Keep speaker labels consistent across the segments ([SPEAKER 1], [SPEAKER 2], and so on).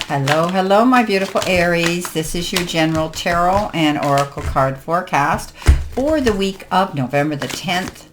[SPEAKER 1] Hello, hello, my beautiful Aries. This is your general tarot and oracle card forecast for the week of November the 10th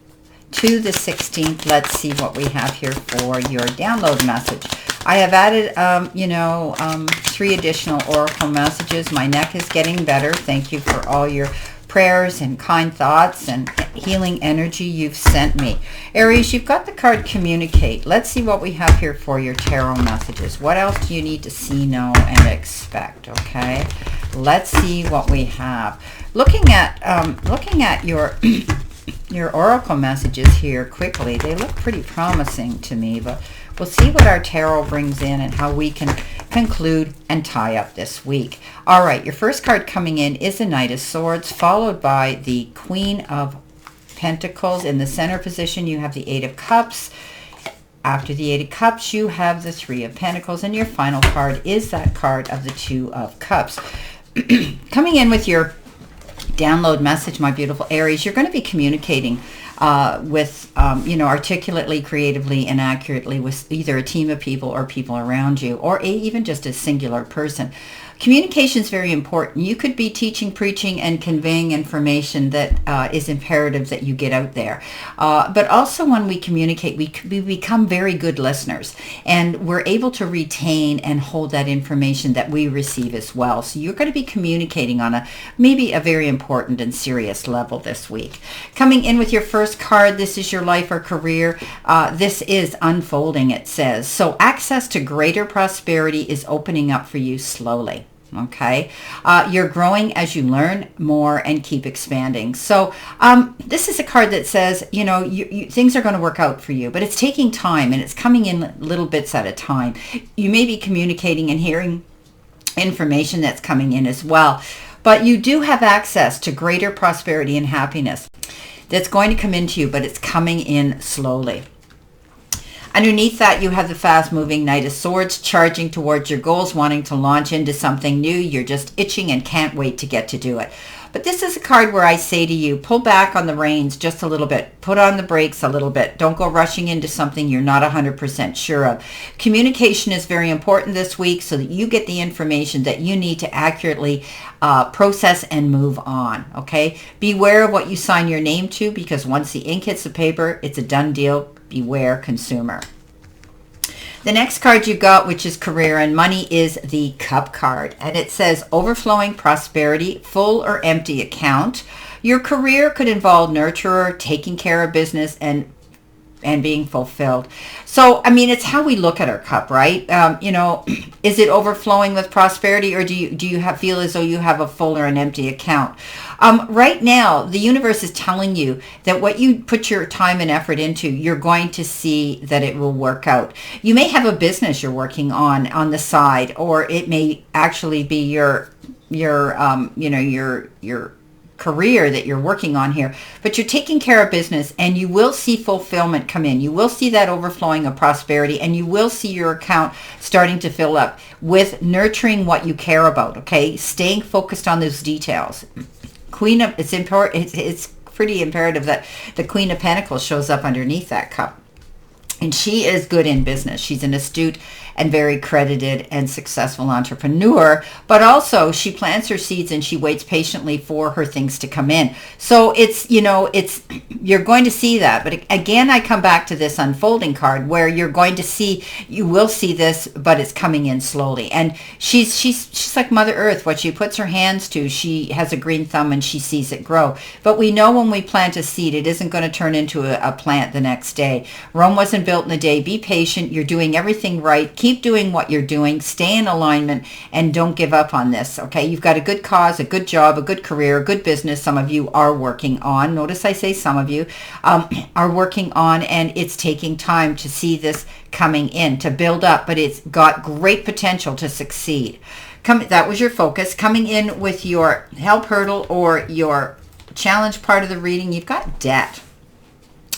[SPEAKER 1] to the 16th. Let's see what we have here for your download message. I have added, 3 additional oracle messages. My neck is getting better. Thank you for all your prayers and kind thoughts and healing energy you've sent me. Aries, you've got the card Communicate. Let's see what we have here for your tarot messages. What else do you need to see, know, and expect? Okay, let's see what we have. Looking at your your oracle messages here quickly, they look pretty promising to me, but we'll see what our tarot brings in and how we can conclude and tie up this week. All right, your first card coming in is the Knight of Swords, followed by the Queen of Pentacles. In the center position, you have the Eight of Cups. After the Eight of Cups, you have the Three of Pentacles, and your final card is that card of the Two of Cups. Coming in with your download message, my beautiful Aries, you're going to be communicating articulately, creatively, and accurately with either a team of people or people around you, or even just a singular person. Communication is very important. You could be teaching, preaching, and conveying information that is imperative that you get out there. But also when we communicate, we become very good listeners, and we're able to retain and hold that information that we receive as well. So you're going to be communicating on maybe a very important and serious level this week. Coming in with your first card, this is your life or career. This is unfolding, it says. So access to greater prosperity is opening up for you slowly. Okay, you're growing as you learn more and keep expanding. So this is a card that says, things are going to work out for you, but it's taking time and it's coming in little bits at a time. You may be communicating and hearing information that's coming in as well, but you do have access to greater prosperity and happiness that's going to come into you, but it's coming in slowly. Underneath that, you have the fast-moving Knight of Swords, charging towards your goals, wanting to launch into something new. You're just itching and can't wait to get to do it. But this is a card where I say to you, pull back on the reins just a little bit. Put on the brakes a little bit. Don't go rushing into something you're not 100% sure of. Communication is very important this week so that you get the information that you need to accurately process and move on, okay? Beware of what you sign your name to, because once the ink hits the paper, it's a done deal. Beware, consumer. The next card you got, which is career and money, is the Cup card. And it says overflowing prosperity, full or empty account. Your career could involve nurturer, taking care of business, and being fulfilled. So, I mean, it's how we look at our cup, right? Is it overflowing with prosperity, or do you feel as though you have a full or an empty account? Right now, the universe is telling you that what you put your time and effort into, you're going to see that it will work out. You may have a business you're working on the side, or it may actually be your career that you're working on here, but you're taking care of business, and you will see fulfillment come in. You will see that overflowing of prosperity, and you will see your account starting to fill up with nurturing what you care about, okay? Staying focused on those details. It's pretty imperative that the Queen of Pentacles shows up underneath that cup. And she is good in business. She's an astute and very credited and successful entrepreneur, but also she plants her seeds and she waits patiently for her things to come in. So you're going to see that. But again, I come back to this unfolding card where you will see this, but it's coming in slowly. And she's like Mother Earth. What she puts her hands to, she has a green thumb and she sees it grow. But we know when we plant a seed, it isn't going to turn into a plant the next day. Rome wasn't built in a day. Be patient. You're doing everything right. Keep doing what you're doing. Stay in alignment and don't give up on this, okay? You've got a good cause, a good job, a good career, a good business some of you are working on. Notice I say some of you are working on, and it's taking time to see this coming in, to build up, but it's got great potential to succeed. That was your focus. Coming in with your help hurdle or your challenge part of the reading, you've got debt.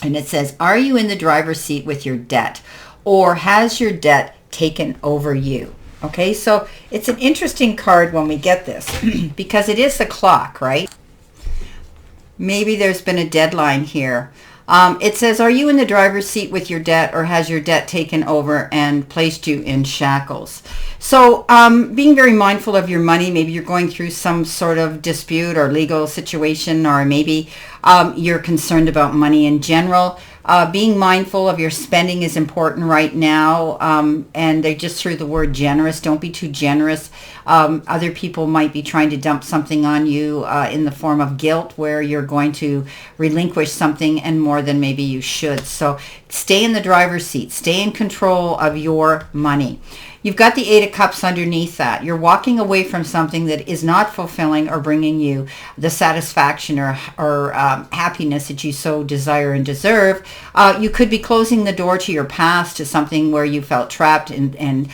[SPEAKER 1] And it says, are you in the driver's seat with your debt, or has your debt taken over you? Okay, so it's an interesting card when we get this because it is the clock, right? Maybe there's been a deadline here It says, are you in the driver's seat with your debt, or has your debt taken over and placed you in shackles? So being very mindful of your money. Maybe you're going through some sort of dispute or legal situation, or maybe you're concerned about money in general. Being mindful of your spending is important right now. And they just threw the word generous. Don't be too generous. Other people might be trying to dump something on you in the form of guilt, where you're going to relinquish something and more than maybe you should. So stay in the driver's seat. Stay in control of your money. You've got the Eight of Cups underneath that. You're walking away from something that is not fulfilling or bringing you the satisfaction or happiness that you so desire and deserve. You could be closing the door to your past, to something where you felt trapped and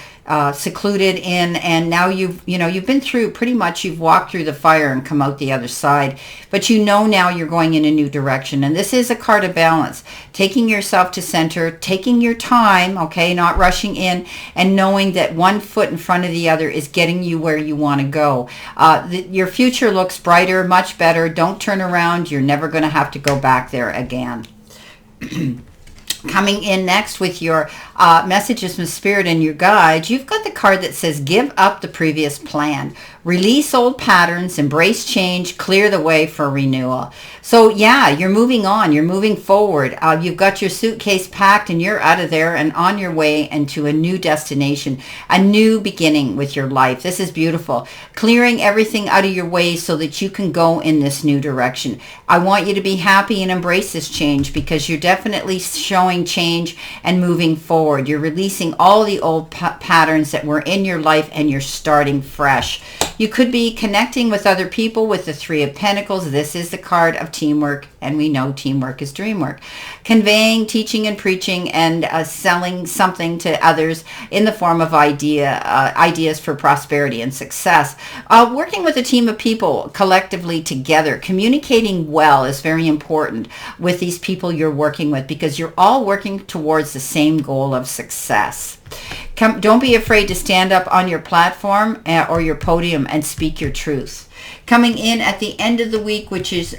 [SPEAKER 1] secluded in, and now you've been through, pretty much you've walked through the fire and come out the other side, but now you're going in a new direction. And this is a card of balance, taking yourself to center, taking your time, okay, not rushing in, and knowing that one foot in front of the other is getting you where you want to go. Your future looks brighter, much better. Don't turn around. You're never going to have to go back there again. Coming in next with your messages from Spirit and your guides, you've got the card that says, give up the previous plan. Release old patterns, embrace change, clear the way for renewal. So yeah, you're moving on, you're moving forward. You've got your suitcase packed and you're out of there and on your way into a new destination, a new beginning with your life. This is beautiful. Clearing everything out of your way so that you can go in this new direction. I want you to be happy and embrace this change, because you're definitely showing change and moving forward. You're releasing all the old patterns that were in your life and you're starting fresh. You could be connecting with other people with the Three of Pentacles. This is the card of teamwork, and we know teamwork is dream work. Conveying, teaching, and preaching, and selling something to others in the form of ideas for prosperity and success. Working with a team of people collectively together. Communicating well is very important with these people you're working with, because you're all working towards the same goal of success. Don't be afraid to stand up on your platform or your podium and speak your truth. Coming in at the end of the week, which is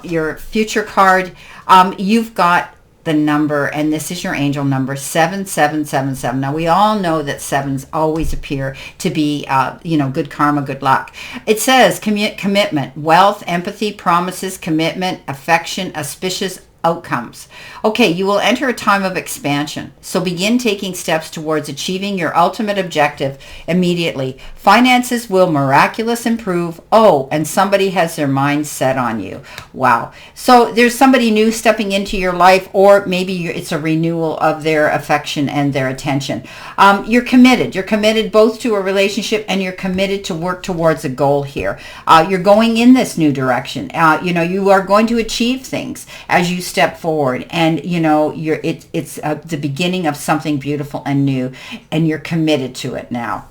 [SPEAKER 1] your future card, you've got the number, and this is your angel number, 7777. Now, we all know that sevens always appear to be, good karma, good luck. It says commitment, wealth, empathy, promises, commitment, affection, auspicious outcomes. Okay, you will enter a time of expansion. So begin taking steps towards achieving your ultimate objective immediately. Finances will miraculously improve. Oh, and somebody has their mind set on you. Wow. So there's somebody new stepping into your life, or maybe it's a renewal of their affection and their attention. You're committed. You're committed both to a relationship, and you're committed to work towards a goal here. You're going in this new direction. You are going to achieve things as you step forward, and it's the beginning of something beautiful and new, and you're committed to it now.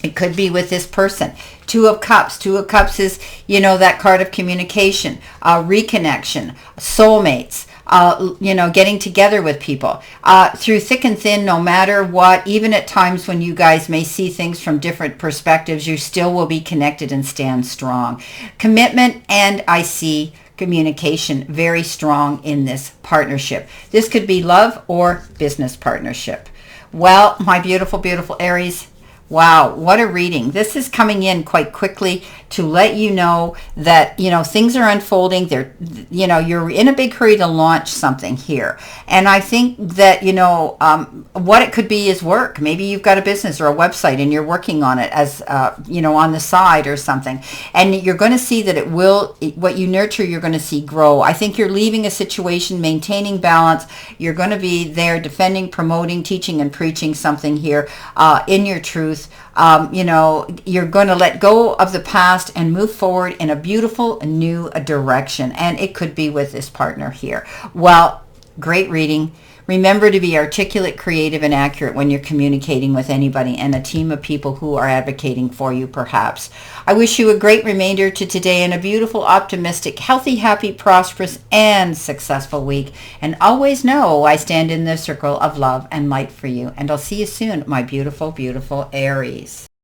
[SPEAKER 1] It could be with this person. Two of Cups. Two of Cups is, that card of communication, reconnection, soulmates, getting together with people. Through thick and thin, no matter what, even at times when you guys may see things from different perspectives, you still will be connected and stand strong. Commitment, and I see communication very strong in this partnership. This could be love or business partnership. Well, my beautiful, beautiful Aries, wow, what a reading. This is coming in quite quickly to let you know that, things are unfolding. You're in a big hurry to launch something here. And I think that, what it could be is work. Maybe you've got a business or a website and you're working on it as, on the side or something. And you're going to see that what you nurture, you're going to see grow. I think you're leaving a situation, maintaining balance. You're going to be there defending, promoting, teaching, and preaching something here in your truth. You're going to let go of the past and move forward in a beautiful new direction. And it could be with this partner here. Well, great reading. Remember to be articulate, creative, and accurate when you're communicating with anybody and a team of people who are advocating for you, perhaps. I wish you a great remainder to today and a beautiful, optimistic, healthy, happy, prosperous, and successful week. And always know I stand in the circle of love and light for you. And I'll see you soon, my beautiful, beautiful Aries.